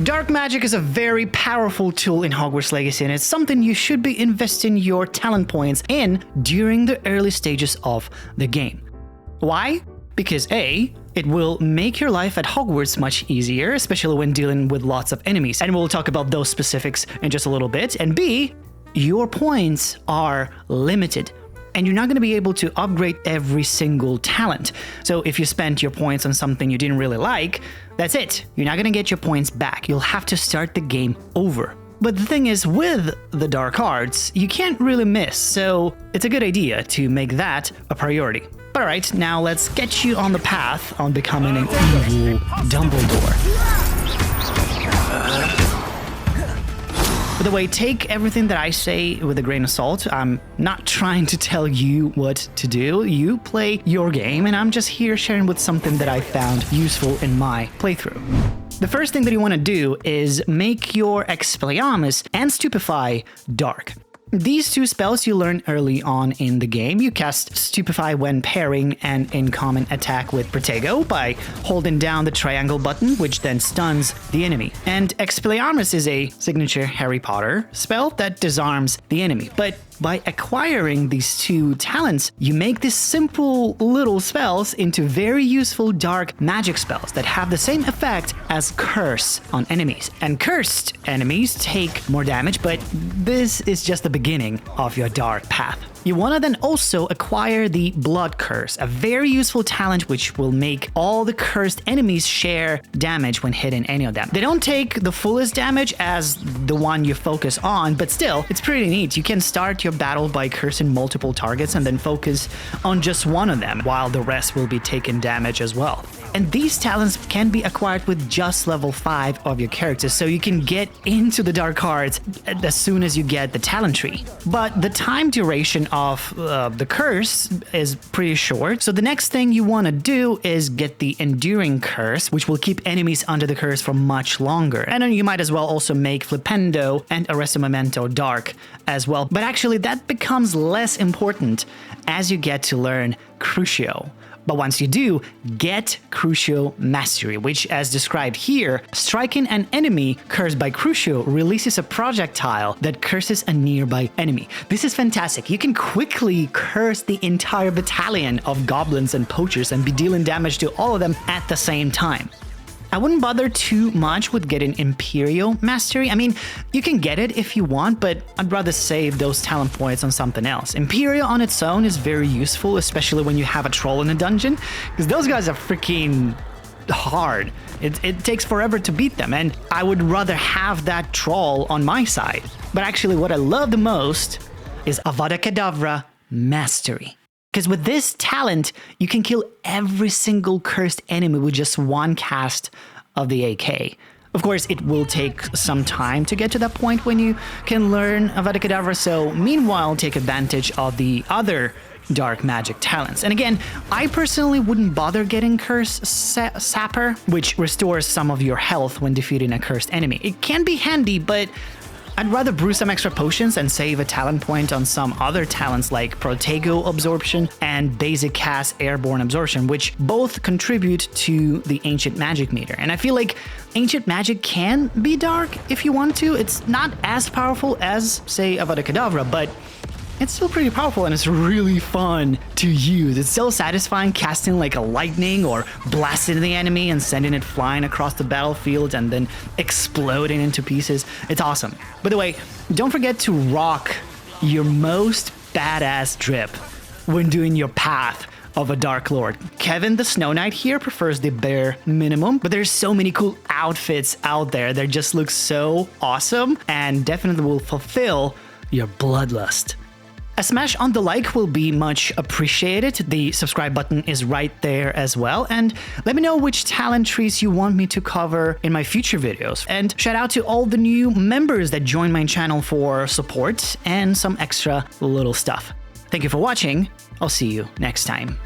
Dark magic is a very powerful tool in Hogwarts Legacy, and it's something you should be investing your talent points in during the early stages of the game. Why? Because A, it will make your life at Hogwarts much easier, especially when dealing with lots of enemies, and we'll talk about those specifics in just a little bit, and B, your points are limited, and you're not going to be able to upgrade every single talent. So if you spent your points on something you didn't really like, that's it. You're not going to get your points back. You'll have to start the game over. But the thing is, with the dark arts, you can't really miss, so it's a good idea to make that a priority. But alright, now let's get you on the path on becoming an evil Dumbledore. By the way, take everything that I say with a grain of salt. I'm not trying to tell you what to do. You play your game, and I'm just here sharing with something that I found useful in my playthrough. The first thing that you want to do is make your Expelliarmus and Stupefy dark. These two spells you learn early on in the game. You cast Stupefy when pairing an incoming attack with Protego by holding down the triangle button, which then stuns the enemy. And Expelliarmus is a signature Harry Potter spell that disarms the enemy. But by acquiring these two talents, you make these simple little spells into very useful dark magic spells that have the same effect as Curse on enemies. And cursed enemies take more damage, but this is just the beginning of your dark path. You want to then also acquire the Blood Curse, a very useful talent which will make all the cursed enemies share damage when hitting any of them. They don't take the fullest damage as the one you focus on, but still, it's pretty neat. You can start your battle by cursing multiple targets and then focus on just one of them, while the rest will be taking damage as well. And these talents can be acquired with just level 5 of your character, so you can get into the dark arts as soon as you get the talent tree. But the time duration of the curse is pretty short, so the next thing you want to do is get the Enduring Curse, which will keep enemies under the curse for much longer. And then you might as well also make Flipendo and Arresto Memento dark as well, but actually that becomes less important as you get to learn Crucio. But once you do, get Crucio Mastery, which, as described here, striking an enemy cursed by Crucio releases a projectile that curses a nearby enemy. This is fantastic. You can quickly curse the entire battalion of goblins and poachers and be dealing damage to all of them at the same time. I wouldn't bother too much with getting Imperial Mastery. I mean, you can get it if you want, but I'd rather save those talent points on something else. Imperial on its own is very useful, especially when you have a troll in a dungeon, because those guys are freaking hard. It takes forever to beat them, and I would rather have that troll on my side. But actually, what I love the most is Avada Kedavra Mastery. Because with this talent, you can kill every single cursed enemy with just one cast of the AK. Of course, it will take some time to get to that point when you can learn Avada Kedavra, so meanwhile, take advantage of the other dark magic talents. And again, I personally wouldn't bother getting Curse Sapper, which restores some of your health when defeating a cursed enemy. It can be handy, but I'd rather brew some extra potions and save a talent point on some other talents like Protego Absorption and Basic Cast Airborne Absorption, which both contribute to the Ancient Magic meter. And I feel like Ancient Magic can be dark if you want to. It's not as powerful as, say, Avada Kedavra, but it's still pretty powerful and it's really fun to use. It's so satisfying casting like a lightning or blasting the enemy and sending it flying across the battlefield and then exploding into pieces. It's awesome. By the way, don't forget to rock your most badass drip when doing your path of a Dark Lord. Kevin the Snow Knight here prefers the bare minimum, but there's so many cool outfits out there that just look so awesome and definitely will fulfill your bloodlust. A smash on the like will be much appreciated. The subscribe button is right there as well. And let me know which talent trees you want me to cover in my future videos. And shout out to all the new members that joined my channel for support and some extra little stuff. Thank you for watching. I'll see you next time.